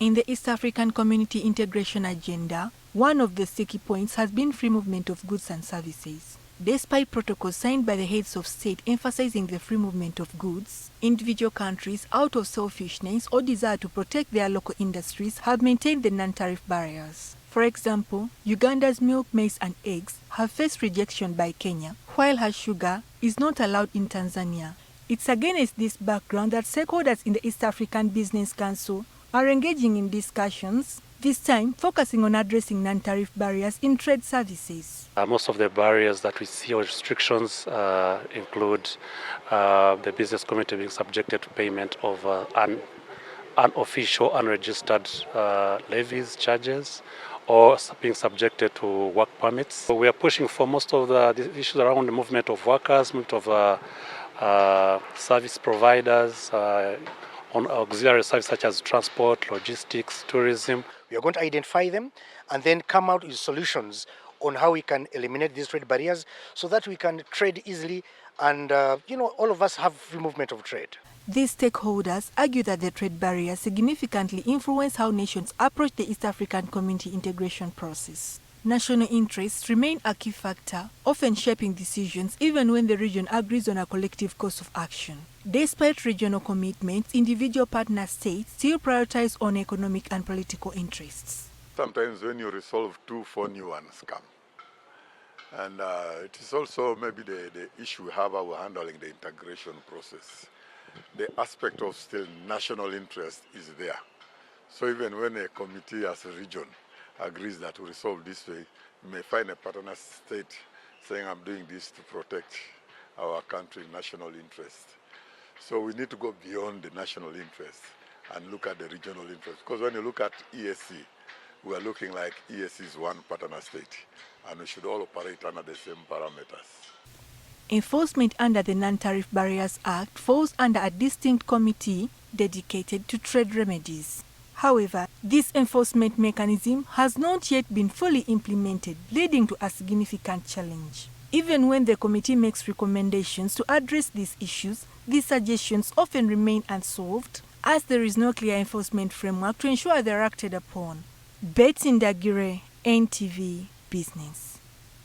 In the East African Community Integration Agenda, one of the sticky points has been free movement of goods and services. Despite protocols signed by the heads of state emphasizing the free movement of goods, individual countries, out of selfishness or desire to protect their local industries, have maintained the non-tariff barriers. For example, Uganda's milk, maize and eggs have faced rejection by Kenya, while her sugar is not allowed in Tanzania. It's against this background that stakeholders in the East African Business Council are engaging in discussions, this time focusing on addressing non-tariff barriers in trade services. Most of the barriers that we see or restrictions include the business community being subjected to payment of unofficial, unregistered levies, charges, or being subjected to work permits. So we are pushing for most of the issues around the movement of workers, movement of service providers, on auxiliary services such as transport, logistics, tourism. We are going to identify them and then come out with solutions on how we can eliminate these trade barriers so that we can trade easily and, all of us have free movement of trade. These stakeholders argue that the trade barriers significantly influence how nations approach the East African community integration process. National interests remain a key factor, often shaping decisions even when the region agrees on a collective course of action. Despite regional commitments, individual partner states still prioritize on economic and political interests. Sometimes when you resolve 2-4 new ones come. And it is also maybe the issue we have our handling the integration process. The aspect of still national interest is there. So even when a committee as a region agrees that to resolve this way, you may find a partner state saying, I'm doing this to protect our country's national interest. So we need to go beyond the national interest and look at the regional interest. Because when you look at EAC, we are looking like EAC is one partner state, and we should all operate under the same parameters. Enforcement under the Non-Tariff Barriers Act falls under a distinct committee dedicated to trade remedies. However, this enforcement mechanism has not yet been fully implemented, leading to a significant challenge. Even when the committee makes recommendations to address these issues, these suggestions often remain unsolved, as there is no clear enforcement framework to ensure they are acted upon. Betsy Ndagire, NTV Business.